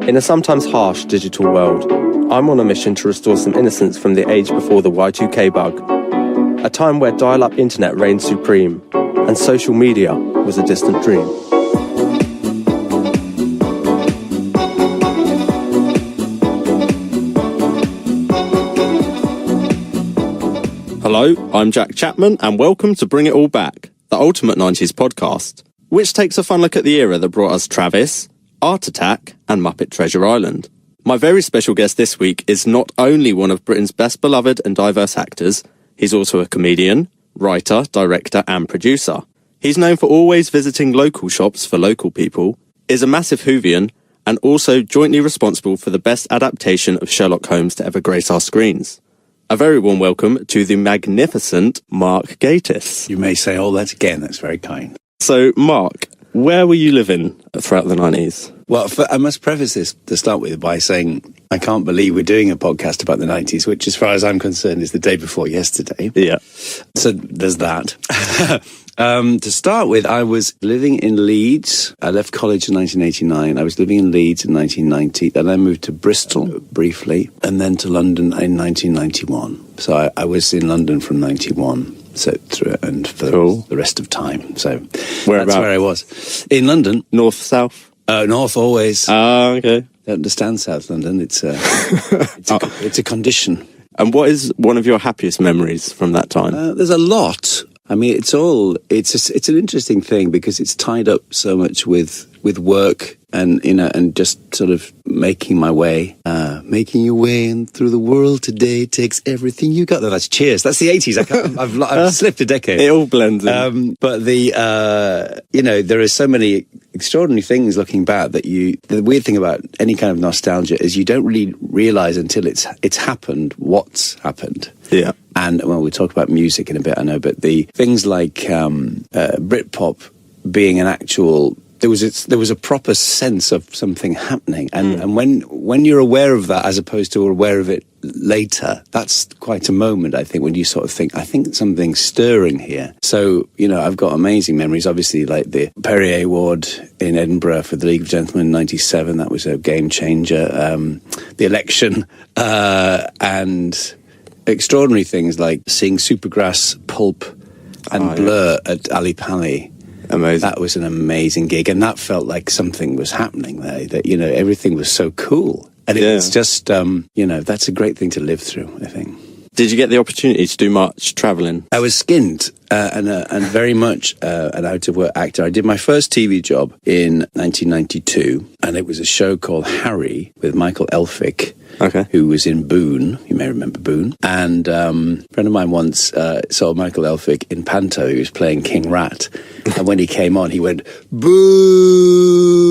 In a sometimes harsh digital world, I'm on a mission to restore some innocence from the age before the Y2K bug. A time where dial-up internet reigned supreme, and social media was a distant dream. Hello, I'm Jack Chapman, and welcome to Bring It All Back, the ultimate 90s podcast, which takes a fun look at the era that brought us Travis, Art Attack, and Muppet Treasure Island. My very special guest this week is not only one of Britain's best beloved and diverse actors, he's also a comedian, writer, director, and producer. He's known for always visiting local shops for local people, is a massive Whovian, and also jointly responsible for the best adaptation of Sherlock Holmes to ever grace our screens. A very warm welcome to the magnificent Mark Gatiss. You may say all that again, that's very kind. So, Mark, where were you living throughout the 90s? Well, I must preface this to start with by saying I can't believe we're doing a podcast about the 90s, which, as far as I'm concerned, is the day before yesterday. Yeah. So there's that. To start with, I was living in Leeds. I left college in 1989. I was living in Leeds in 1990. Then I moved to Bristol briefly, and then to London in 1991. So I was in London from 91. So through and for the rest of time. So that's where I was. In London. North, south? North always. Okay. Don't understand South London. It's a condition. And what is one of your happiest memories from that time? There's a lot. I mean, it's an interesting thing because it's tied up so much with work and, you know, and just sort of making my way, making your way and through the world today takes everything you got. That's Cheers. That's the 80s. I've slipped a decade. It all blends in. But there are so many extraordinary things looking back that the weird thing about any kind of nostalgia is you don't really realize until it's happened what's happened. Yeah. And well, we'll talk about music in a bit, I know, but the things like Britpop being an actual, there was a proper sense of something happening, and when you're aware of that as opposed to aware of it later, that's quite a moment, I think, when you sort of think, I think something's stirring here. So, you know, I've got amazing memories, obviously, like the Perrier Award in Edinburgh for the League of Gentlemen in 97, that was a game changer. The election, and extraordinary things like seeing Supergrass, Pulp and Blur at Ali Pali. Amazing. That was an amazing gig, and that felt like something was happening there, that, you know, everything was so cool. And it's just, that's a great thing to live through, I think. Did you get the opportunity to do much travelling? I was skinned and very much an out-of-work actor. I did my first TV job in 1992, and it was a show called Harry with Michael Elphick, who was in Boone. You may remember Boone. And a friend of mine once saw Michael Elphick in Panto. He was playing King Rat. And when he came on, he went, Boone.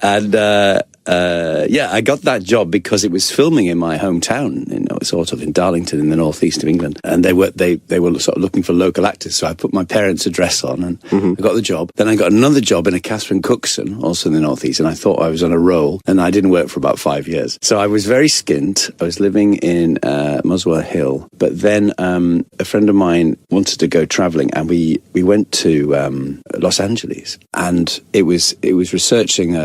I got that job because it was filming in my hometown, sort of in Darlington in the northeast of England, and they were sort of looking for local actors. So I put my parents' address on, and I got the job. Then I got another job in a Catherine Cookson, also in the northeast, and I thought I was on a roll, and I didn't work for about 5 years. So I was very skint. I was living in Muswell Hill, but then a friend of mine wanted to go travelling, and we went to Los Angeles, and it was researching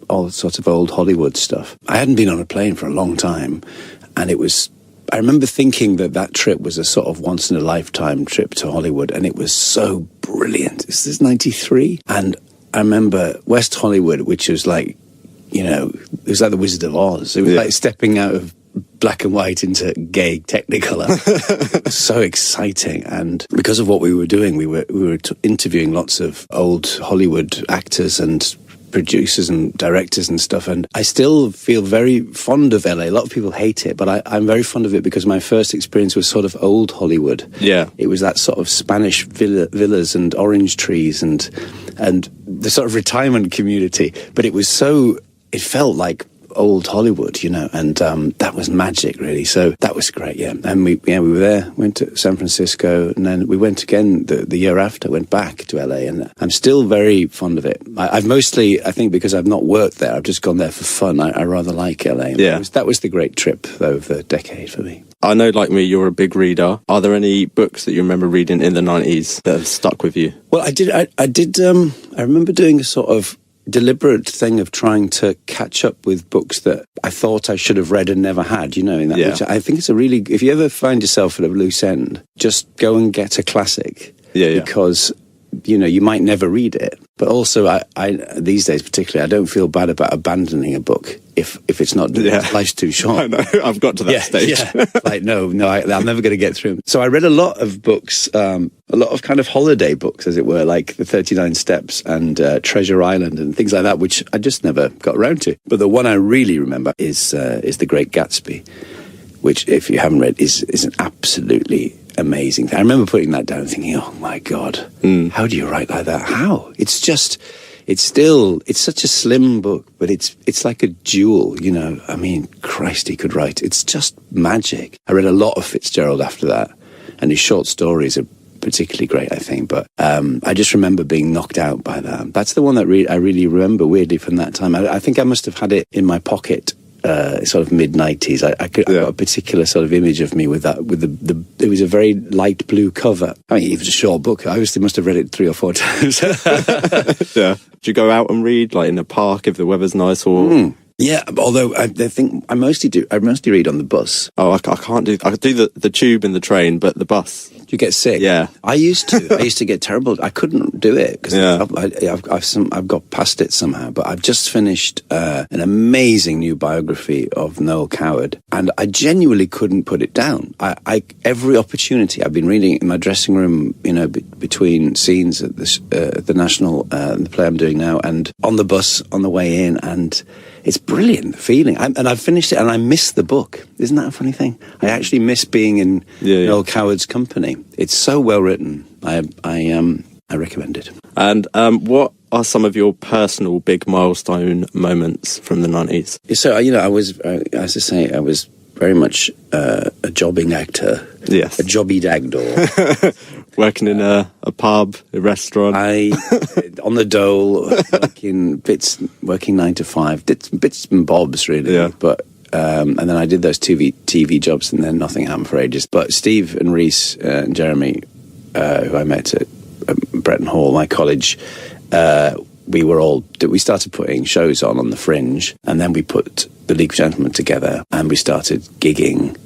all sorts of old Hollywood stuff. I hadn't been on a plane for a long time, and I remember thinking that trip was a sort of once-in-a-lifetime trip to Hollywood, and it was so brilliant. This is 93, and I remember West Hollywood, which was like, you know, it was like the Wizard of Oz. It was like stepping out of black and white into gay Technicolor. So exciting. And because of what we were doing, we were interviewing lots of old Hollywood actors and producers and directors and stuff, and I still feel very fond of LA. A lot of people hate it, but I'm very fond of it because my first experience was sort of old Hollywood. Yeah, it was that sort of Spanish villas and orange trees and the sort of retirement community. But it felt like old Hollywood, and that was magic, really. So that was great, yeah. And we were there, went to San Francisco, and then we went again the year after, went back to LA, and I'm still very fond of it. I've mostly, I think, because I've not worked there, I've just gone there for fun. I rather like LA. Yeah. That was the great trip, though, of the decade for me. I know, like me, you're a big reader. Are there any books that you remember reading in the 90s that have stuck with you? Well, I remember doing a sort of deliberate thing of trying to catch up with books that I thought I should have read and never had, which I think it's if you ever find yourself at a loose end, just go and get a classic. Yeah. Because, you might never read it. But also, I these days particularly, I don't feel bad about abandoning a book if it's not, life's too short. I know, I've got to that stage. Yeah. Like, no, I'm never going to get through them. So I read a lot of books, a lot of kind of holiday books, as it were, like The 39 Steps and Treasure Island and things like that, which I just never got around to. But the one I really remember is The Great Gatsby, which, if you haven't read, is an absolutely amazing thing. I remember putting that down and thinking, oh my God, how do you write like that? How? It's such a slim book, but it's like a jewel, I mean, Christ, he could write. It's just magic. I read a lot of Fitzgerald after that, and his short stories are particularly great, I think, but I just remember being knocked out by that. That's the one that I really remember weirdly from that time. I think I must have had it in my pocket sort of mid-90s. I got a particular sort of image of me with that, it was a very light blue cover. I mean, it was a short book. I obviously must have read it 3 or 4 times. Yeah. Do you go out and read, like in a park if the weather's nice, or... Yeah, although I think I mostly read on the bus. Oh, I can't do... I could do the tube and the train, but the bus... Do you get sick? Yeah. I used to get terrible. I couldn't do it because I've got past it somehow. But I've just finished an amazing new biography of Noel Coward, and I genuinely couldn't put it down. Every opportunity, I've been reading it in my dressing room, between scenes at the National, the play I'm doing now, and on the bus on the way in, and it's brilliant feeling. And I've finished it, and I miss the book. Isn't that a funny thing? I actually miss being in Noel Coward's company. It's so well written. I recommend it. And what are some of your personal big milestone moments from the 90s? So, I was, as I say, I was very much a jobbing actor. Yes. A jobby dagdor. Working in a pub, a restaurant. On the dole, working 9 to 5. Did some bits and bobs, really. Yeah. But, and then I did those TV jobs, and then nothing happened for ages. But Steve and Reese and Jeremy, who I met at Bretton Hall, my college, we started putting shows on the Fringe, and then we put the League of Gentlemen together, and we started gigging,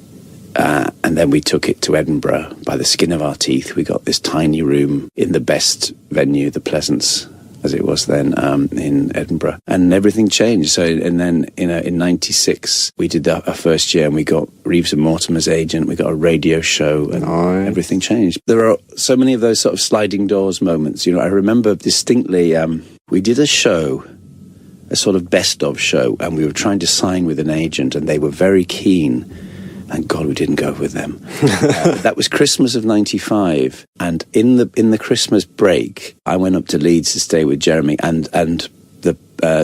and then we took it to Edinburgh by the skin of our teeth. We got this tiny room in the best venue, the Pleasance, as it was then, in Edinburgh, and everything changed. So, and then in '96 we did our first year, and we got Reeves and Mortimer's agent. We got a radio show, and everything changed. There are so many of those sort of sliding doors moments. I remember distinctly. We did a show, a sort of best of show, and we were trying to sign with an agent, and they were very keen. Thank God we didn't go with them. That was Christmas of '95, and in the Christmas break, I went up to Leeds to stay with Jeremy, and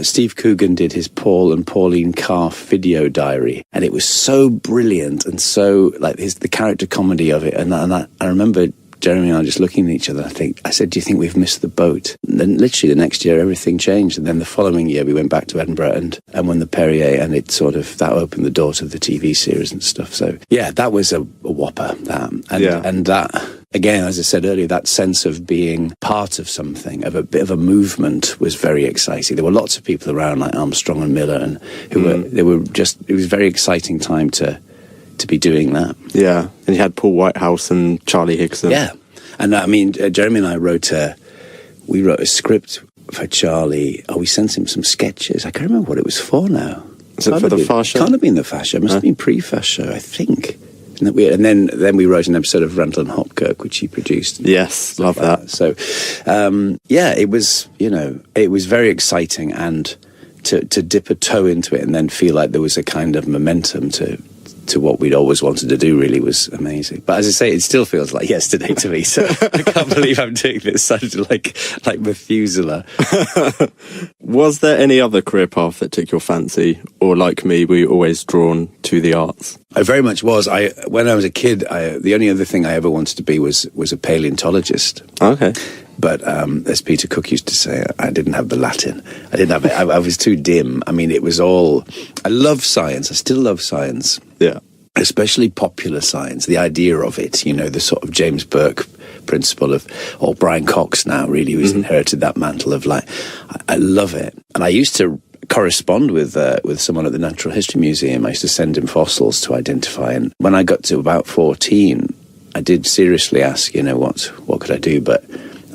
Steve Coogan did his Paul and Pauline Calf video diary, and it was so brilliant and so like the character comedy of it, and I remember Jeremy and I just looking at each other. I said, do you think we've missed the boat? And then literally the next year, everything changed. And then the following year, we went back to Edinburgh and won the Perrier, and it that opened the door to the TV series and stuff. So, yeah, that was a whopper. And that, again, as I said earlier, that sense of being part of something, of a bit of a movement, was very exciting. There were lots of people around, like Armstrong and Miller, and it was a very exciting time to be doing that. Yeah, and you had Paul Whitehouse and Charlie Higson. Yeah, and I mean, Jeremy and I wrote a script for Charlie. We sent him some sketches. I can't remember what it was for now. Is it for the Fast Show? Can't have been the Fast Show. It must have been pre-Fast Show, I think. And then we wrote an episode of Randall and Hopkirk, which he produced. Yes, love that. So, it was very exciting, and to dip a toe into it and then feel like there was a kind of momentum to to what we'd always wanted to do really was amazing. But as I say, it still feels like yesterday to me. So I can't believe I'm doing this. Sounded like Methuselah. Was there any other career path that took your fancy? Or like me, were you always drawn to the arts? I very much was. When I was a kid, the only other thing I ever wanted to be was a paleontologist. Okay. But as Peter Cook used to say, I didn't have the Latin. I didn't have it. I was too dim. I mean, it was all... I love science. I still love science. Yeah. Especially popular science, the idea of it, the sort of James Burke principle of, or Brian Cox now, really, who's inherited that mantle of like, I love it. And I used to correspond with someone at the Natural History Museum. I used to send him fossils to identify. And when I got to about 14, I did seriously ask, what could I do? But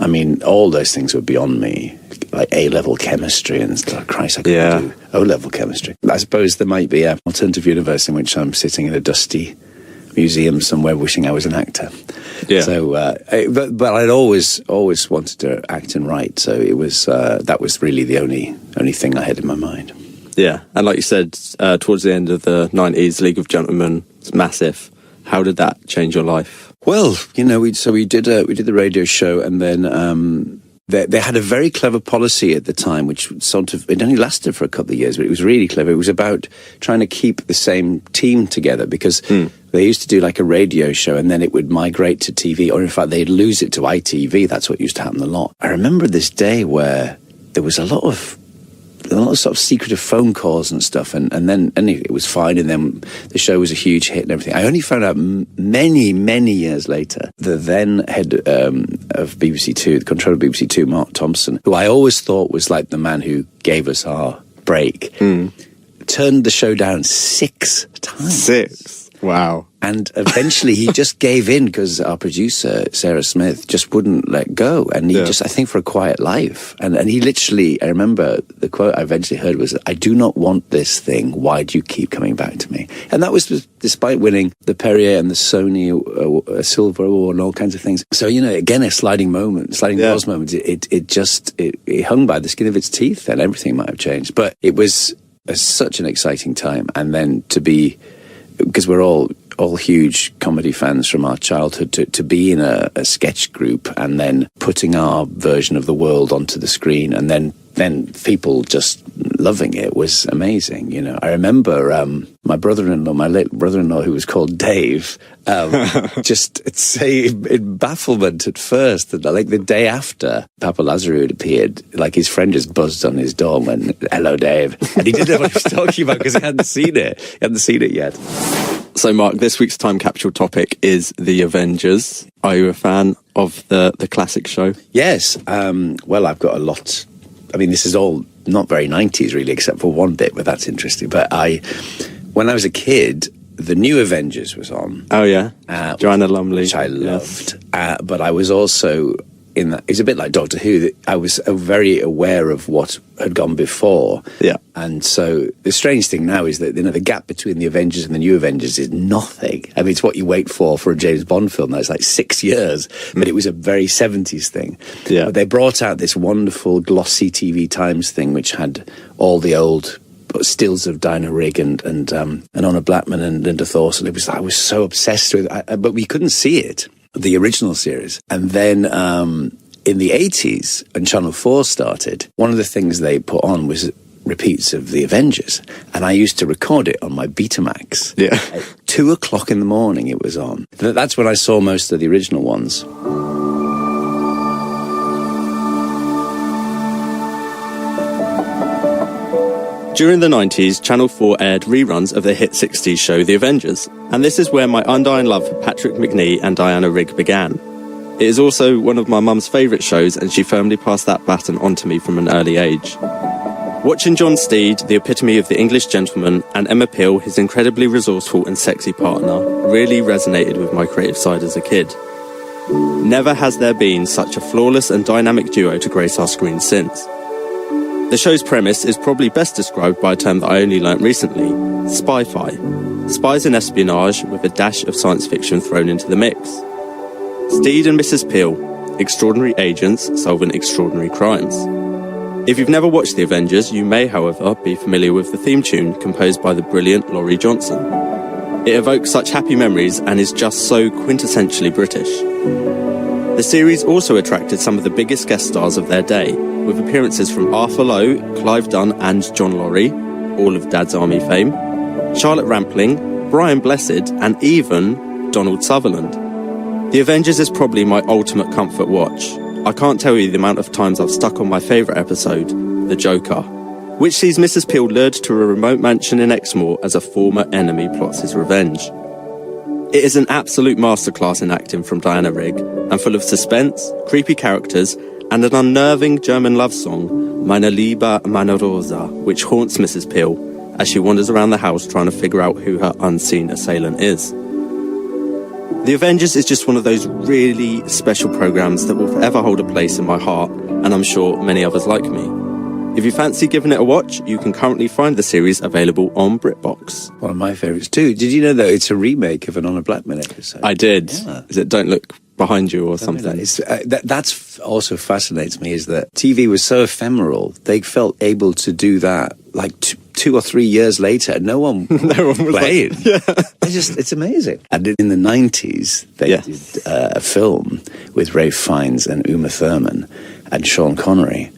I mean, all those things were beyond me, like A-level chemistry and stuff. Christ, I couldn't do O-level chemistry. I suppose there might be an alternative universe in which I'm sitting in a dusty museum somewhere wishing I was an actor. Yeah. So, but I'd always wanted to act and write. So it was that was really the only thing I had in my mind. Yeah, and like you said, towards the end of the 90s, League of Gentlemen was massive. How did that change your life? Well, we did the radio show, and then they had a very clever policy at the time, which it only lasted for a couple of years, but it was really clever. It was about trying to keep the same team together, because they used to do like a radio show, and then it would migrate to TV, or in fact, they'd lose it to ITV. That's what used to happen a lot. I remember this day where there was a lot of sort of secretive phone calls and stuff, and then it was fine, and then the show was a huge hit and everything. I only found out many, many years later, the then head of BBC Two, the controller of BBC Two, Mark Thompson, who I always thought was like the man who gave us our break, turned the show down 6 times. 6? Wow. And eventually he just gave in because our producer, Sarah Smith, just wouldn't let go. And he just, I think, for a quiet life. And he literally, I remember the quote I eventually heard was, "I do not want this thing. Why do you keep coming back to me?" And that was despite winning the Perrier and the Sony Silver Award and all kinds of things. So, again, a sliding doors moment. It hung by the skin of its teeth, and everything might have changed. But it was such an exciting time. And then because we're all huge comedy fans from our childhood, to be in a sketch group and then putting our version of the world onto the screen, and then people just loving it was amazing. I remember my brother-in-law, my late brother-in-law, who was called Dave, just say in bafflement at first that like the day after Papa Lazarou had appeared, like his friend just buzzed on his door and went, "Hello, Dave," and he didn't know what he was talking about because he hadn't seen it yet. So, Mark, this week's time capsule topic is The Avengers. Are you a fan of the classic show? Yes. Well, I've got a lot. I mean, this is all not very 90s, really, except for one bit, but that's interesting. But when I was a kid, the new Avengers was on. Oh, yeah. Joanna Lumley. Which I loved. Yes. But I was also... it's a bit like Doctor Who. I was very aware of what had gone before. Yeah. And so the strange thing now is that the gap between the Avengers and the new Avengers is nothing. I mean, it's what you wait for a James Bond film. That's like 6 years, but it was a very 70s thing. Yeah. But they brought out this wonderful glossy TV Times thing, which had all the old stills of Dinah Rigg and Honor Blackman and Linda Thorson. I was so obsessed with it, but we couldn't see it. The original series. And then in the 80s, when Channel 4 started, one of the things they put on was repeats of The Avengers. And I used to record it on my Betamax. Yeah. At 2:00 in the morning it was on. That's when I saw most of the original ones. During the 90s, Channel 4 aired reruns of the hit 60s show The Avengers, and this is where my undying love for Patrick Macnee and Diana Rigg began. It is also one of my mum's favourite shows, and she firmly passed that baton on to me from an early age. Watching John Steed, the epitome of the English gentleman, and Emma Peel, his incredibly resourceful and sexy partner, really resonated with my creative side as a kid. Never has there been such a flawless and dynamic duo to grace our screens since. The show's premise is probably best described by a term that I only learnt recently, spy-fi. Spies and espionage with a dash of science fiction thrown into the mix. Steed and Mrs. Peel, extraordinary agents solving extraordinary crimes. If you've never watched The Avengers, you may, however, be familiar with the theme tune composed by the brilliant Laurie Johnson. It evokes such happy memories and is just so quintessentially British. The series also attracted some of the biggest guest stars of their day, with appearances from Arthur Lowe, Clive Dunn and John Laurie, all of Dad's Army fame, Charlotte Rampling, Brian Blessed and even Donald Sutherland. The Avengers is probably my ultimate comfort watch. I can't tell you the amount of times I've stuck on my favourite episode, The Joker, which sees Mrs. Peel lured to a remote mansion in Exmoor as a former enemy plots his revenge. It is an absolute masterclass in acting from Diana Rigg, and full of suspense, creepy characters, and an unnerving German love song, Meine Liebe, meine Rosa, which haunts Mrs. Peel as she wanders around the house trying to figure out who her unseen assailant is. The Avengers is just one of those really special programmes that will forever hold a place in my heart, and I'm sure many others like me. If you fancy giving it a watch, you can currently find the series available on BritBox. One of my favourites too. Did you know that it's a remake of an Honor Blackman episode? I did. Yeah. Is it Don't Look Behind You or something? That's also fascinates me, is that TV was so ephemeral. They felt able to do that like 2 or 3 years later, and no one was playing. Like, yeah. It's amazing. And in the 90s, they did a film with Ralph Fiennes and Uma Thurman and Sean Connery.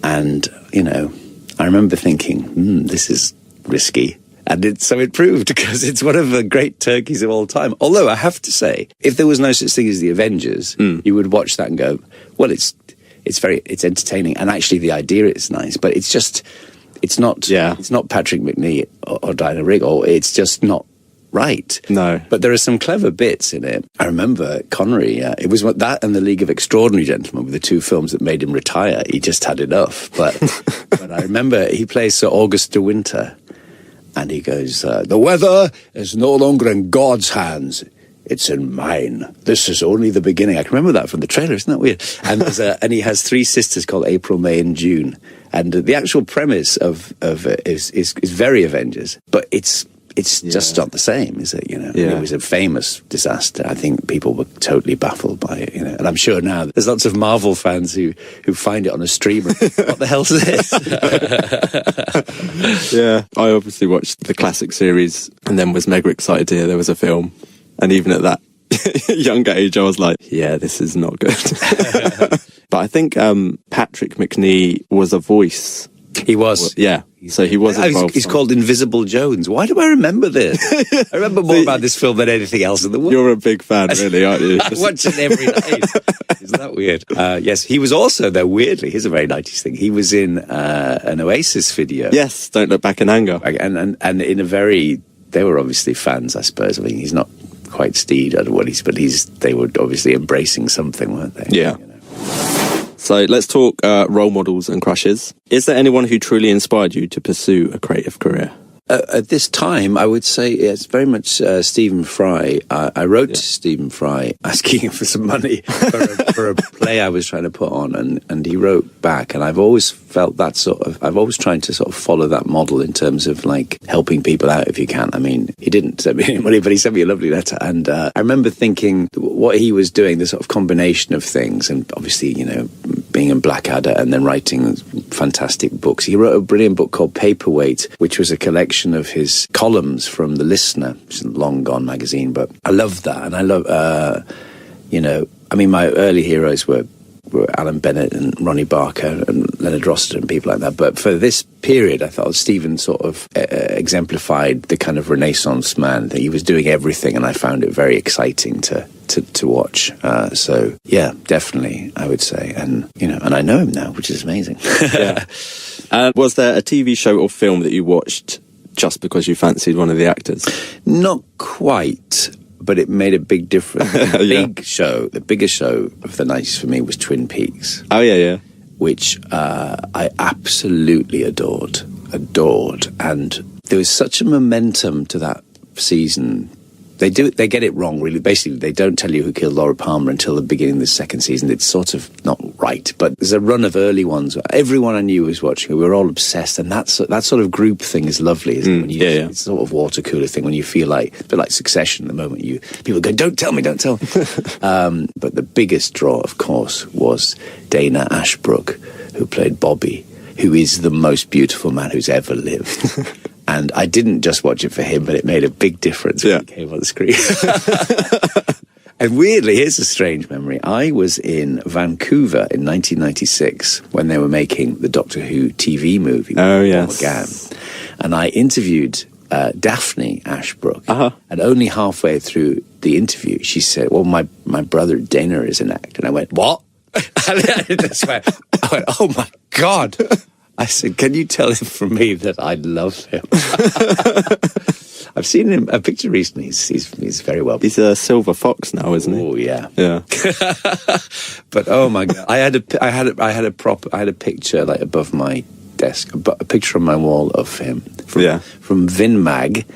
And, you know, I remember thinking, this is risky. And so it proved, because it's one of the great turkeys of all time. Although I have to say, if there was no such thing as the Avengers, you would watch that and go, well, it's entertaining. And actually the idea is nice, but it's not Patrick Macnee or Diana Rigg, or it's just not right. No. But there are some clever bits in it. I remember Connery, it was that and The League of Extraordinary Gentlemen were the two films that made him retire. He just had enough. But I remember he plays Sir August de Winter, and he goes, the weather is no longer in God's hands. It's in mine. This is only the beginning. I can remember that from the trailer. Isn't that weird? And and he has 3 sisters called April, May and June. And the actual premise of it is very Avengers. But it's just not the same, is it? You know, It was a famous disaster. I think people were totally baffled by it. You know, and I'm sure now there's lots of Marvel fans who find it on a streamer. What the hell's this? Yeah, I obviously watched the classic series, and then was mega excited to hear there was a film. And even at that younger age, I was like, yeah, this is not good. But I think Patrick Macnee was a voice. He was. Yeah. So he was involved. He's called Invisible Jones. Why do I remember this? I remember more about this film than anything else in the world. You're a big fan, really, aren't you? I watch it every night. Isn't that weird? Yes, he was also there, weirdly. Here's a very 90s thing. He was in an Oasis video. Yes, Don't Look Back in Anger. And in a very... They were obviously fans, I suppose. I mean, he's not quite Steed at what but they were obviously embracing something, weren't they? Yeah. You know? So let's talk role models and crushes. Is there anyone who truly inspired you to pursue a creative career? At this time, I would say it's very much Stephen Fry. I wrote to Stephen Fry asking him for some money for a play I was trying to put on, and he wrote back. And I've always felt that I've always tried to sort of follow that model in terms of like helping people out if you can. I mean, he didn't send me any money, but he sent me a lovely letter. And I remember thinking what he was doing, the sort of combination of things, and obviously, you know, being in Blackadder and then writing fantastic books. He wrote a brilliant book called Paperweight, which was a collection of his columns from The Listener, which is a long gone magazine. But I love that. And I love, you know, I mean, my early heroes were Alan Bennett and Ronnie Barker and Leonard Rossiter and people like that. But for this period, I thought Stephen sort of exemplified the kind of Renaissance man, that he was doing everything, and I found it very exciting to watch. So yeah, definitely, I would say. And, you know, and I know him now, which is amazing. Yeah. Was there a TV show or film that you watched just because you fancied one of the actors? Not quite, but it made a big difference. The biggest show of the 90s for me was Twin Peaks. Oh, yeah. Which I absolutely adored. And there was such a momentum to that season. They get it wrong, really. Basically, they don't tell you who killed Laura Palmer until the beginning of the second season. It's sort of not right, but there's a run of early ones. Everyone I knew was watching. We were all obsessed, and that sort of group thing is lovely, isn't it? It's sort of water cooler thing when you feel like a bit like Succession. The moment people go, don't tell me. But the biggest draw, of course, was Dana Ashbrook, who played Bobby, who is the most beautiful man who's ever lived. And I didn't just watch it for him, but it made a big difference when he came on the screen. And weirdly, here's a strange memory. I was in Vancouver in 1996 when they were making the Doctor Who TV movie. Oh, yes. And I interviewed Daphne Ashbrook. And only halfway through the interview, she said, well, my brother Dana is in act. And I went, what? I went, oh, my God. I said, can you tell him from me that I love him? I've seen him a picture recently. He's very well. He's a silver fox now, isn't he? Oh yeah, yeah. But oh my God, I had a picture like above my desk, a picture on my wall of him from Vin Mag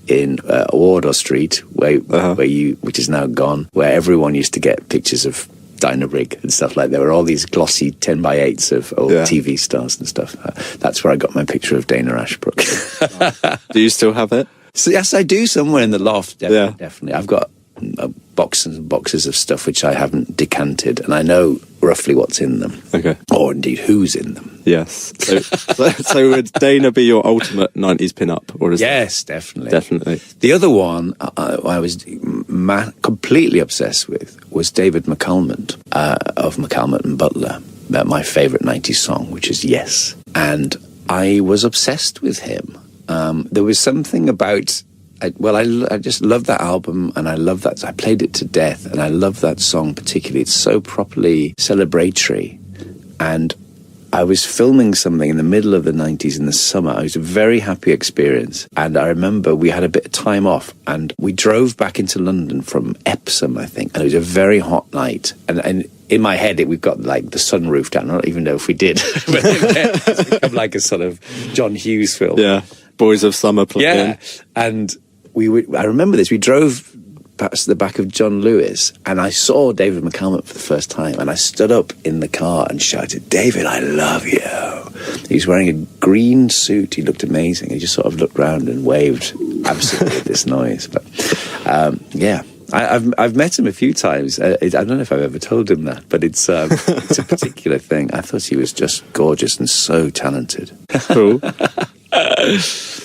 in Wardour Street, which is now gone, where everyone used to get pictures of Dinah Rigg and stuff like that. There were all these glossy 10x8s of old TV stars and stuff. That's where I got my picture of Dana Ashbrook. Do you still have it? So yes, I do, somewhere in the loft. Definitely. I've got boxes and boxes of stuff which I haven't decanted, and I know roughly what's in them. Okay. Or indeed who's in them. Yes. So would Dana be your ultimate 90s pin-up? Yes, definitely. Definitely. The other one I was completely obsessed with was David McCalmont of McCalmont and Butler, my favourite 90s song, which is Yes. And I was obsessed with him. There was something about, I just love that album, and I love that. I played it to death, and I love that song particularly. It's so properly celebratory. And I was filming something in the middle of the 90s in the summer. It was a very happy experience. And I remember we had a bit of time off, and we drove back into London from Epsom, I think. And it was a very hot night. And in my head, we've got like the sunroof down. I don't even know if we did. But it's become like a sort of John Hughes film. Yeah. Boys of Summer playing. And I remember this. We drove past the back of John Lewis, and I saw David McCalmont for the first time, and I stood up in the car and shouted, David, I love you. He was wearing a green suit. He looked amazing. He just sort of looked round and waved absolutely at this noise. But I've met him a few times. I don't know if I've ever told him that, but it's a particular thing. I thought he was just gorgeous and so talented. Cool.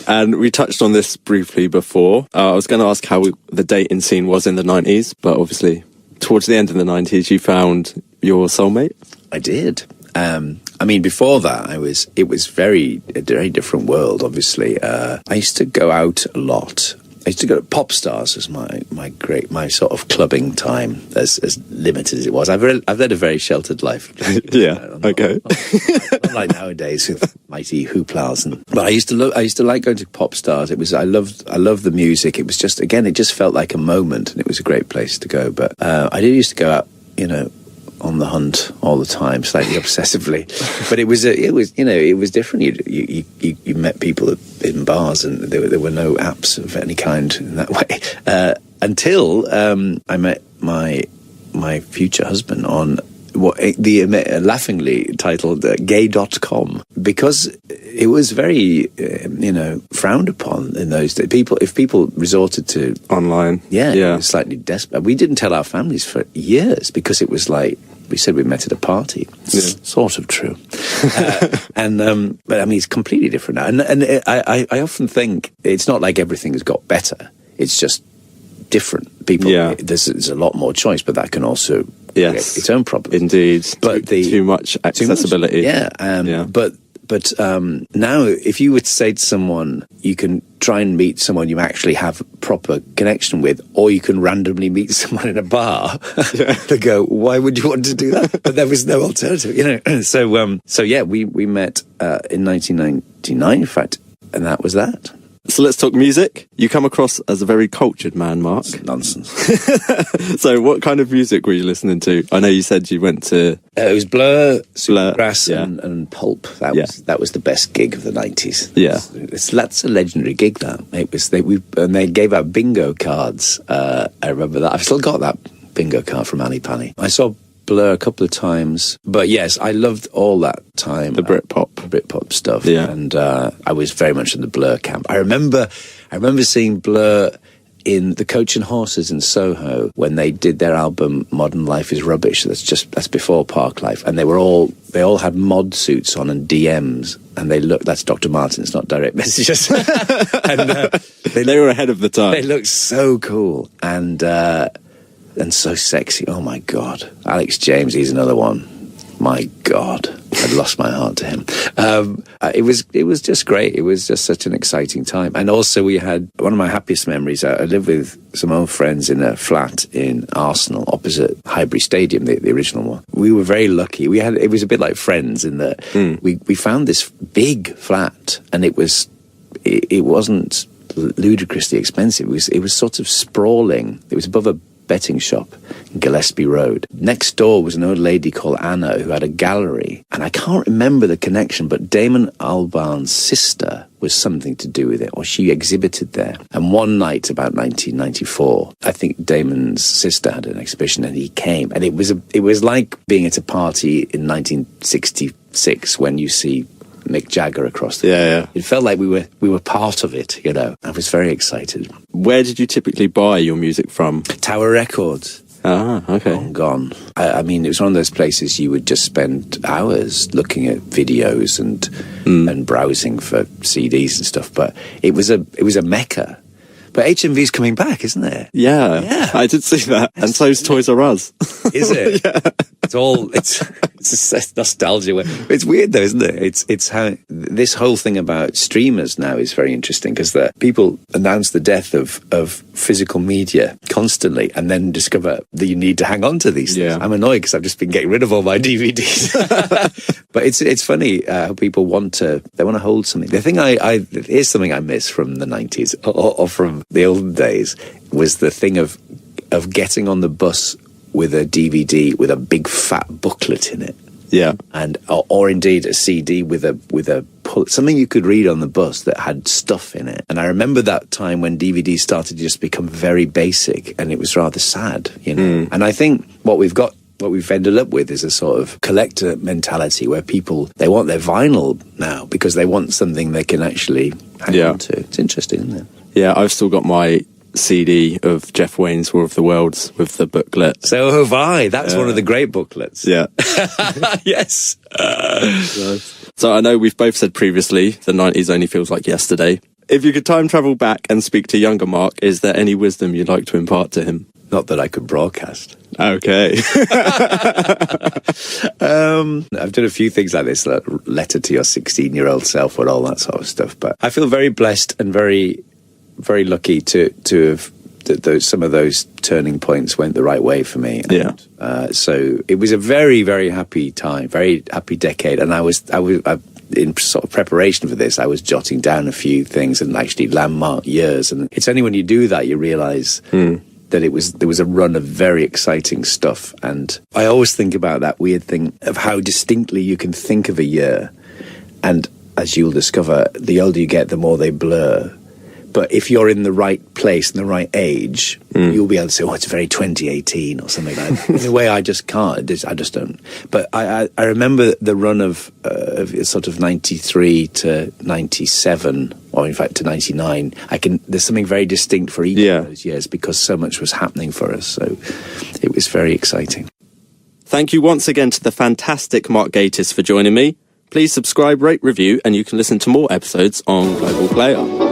And we touched on this briefly before. I was going to ask how the dating scene was in the 90s, but obviously towards the end of the 90s you found your soulmate. I did. I mean, before that, it was a very different world, obviously. I used to go out a lot. I used to go to Pop Stars as my sort of clubbing time, as limited as it was. I've led a very sheltered life. Okay. Not like nowadays with mighty hooplas, but I used to like going to Pop Stars. I loved the music. It was just, again, it just felt like a moment, and it was a great place to go. But I did used to go out, on the hunt all the time, slightly obsessively. But it was different. You met people in bars, and there were no apps of any kind in that way until I met my future husband on the laughingly titled gay.com, because it was very frowned upon in those days. If people resorted to online, it was slightly desperate. We didn't tell our families for years because it was like we said we met at a party. It's sort of true. But I mean, it's completely different now. And I often think it's not like everything has got better. It's just different. People, there's a lot more choice, but that can also create its own problems. Indeed. But too much accessibility. But now, if you were to say to someone, you can try and meet someone you actually have a proper connection with, or you can randomly meet someone in a bar, they go, why would you want to do that? But there was no alternative, So we met in 1999, in fact, and that was that. So let's talk music. You come across as a very cultured man, Mark. That's nonsense. So what kind of music were you listening to? I know you said you went to... it was Blur, Supergrass and Pulp. That was the best gig of the 90s. Yeah. That's a legendary gig, that. It was, they gave out bingo cards. I remember that. I've still got that bingo card from Ali Pali. I saw Blur a couple of times, but yes, I loved all that time. The Britpop stuff, yeah. And I was very much in the Blur camp. I remember seeing Blur in the Coach and Horses in Soho when they did their album Modern Life is Rubbish. That's before Park Life, and they all had mod suits on and DMs, and that's Dr. Martens, not direct messages. And they were ahead of the time. They looked so cool and so sexy. Oh my God, Alex James, he's another one. My God, I'd lost my heart to him. It was just great. It was just such an exciting time. And also we had one of my happiest memories. I lived with some old friends in a flat in Arsenal opposite Highbury Stadium, the original one. We were very lucky. It was a bit like Friends in that we found this big flat, and it wasn't ludicrously expensive. It was sort of sprawling. It was above a betting shop in Gillespie Road. Next door was an old lady called Anna who had a gallery, and I can't remember the connection, but Damon Albarn's sister was something to do with it, or she exhibited there. And one night, about 1994, I think Damon's sister had an exhibition, and he came, and it was like being at a party in 1966 when you see Mick Jagger across the room. It felt like we were part of it, you know. I was very excited. Where did you typically buy your music from? Tower Records. Ah, okay. Long gone. I mean, it was one of those places you would just spend hours looking at videos and browsing for CDs and stuff. But it was a mecca. But HMV's coming back, isn't it? Yeah, I did see that. And so's Toys R Us. Is it? Yeah. It's nostalgia. It's weird though, isn't it? It's how this whole thing about streamers now is very interesting, because people announce the death of physical media constantly, and then discover that you need to hang on to these things. I'm annoyed because I've just been getting rid of all my DVDs. But it's funny how people want to hold something. The thing here's something I miss from the 90s or from the olden days, was the thing of getting on the bus with a DVD with a big fat booklet in it. Yeah. And or indeed a CD with something you could read on the bus that had stuff in it. And I remember that time when DVDs started to just become very basic, and it was rather sad, you know. And I think what we've ended up with is a sort of collector mentality where people, they want their vinyl now because they want something they can actually hang on to. It's interesting, isn't it? Yeah, I've still got my CD of Jeff Wayne's War of the Worlds with the booklet. So have I. That's one of the great booklets. Yeah. Yes. So I know we've both said previously the 90s only feels like yesterday. If you could time travel back and speak to younger Mark, is there any wisdom you'd like to impart to him? Not that I could broadcast. Okay. I've done a few things like this, like letter to your 16-year-old self and all that sort of stuff. But I feel very blessed and very, very lucky to have some of those turning points went the right way for me. And, so it was a very, very happy time, very happy decade. And I was in sort of preparation for this, I was jotting down a few things and actually landmark years. And it's only when you do that you realise that there was a run of very exciting stuff. And I always think about that weird thing of how distinctly you can think of a year. And as you'll discover, the older you get, the more they blur. But if you're in the right place and the right age, you'll be able to say, oh, it's very 2018 or something like that. In a way, I just can't. I just don't. But I remember the run of sort of 93 to 97, or in fact to 99. There's something very distinct for each of those years because so much was happening for us. So it was very exciting. Thank you once again to the fantastic Mark Gatiss for joining me. Please subscribe, rate, review, and you can listen to more episodes on Global Player.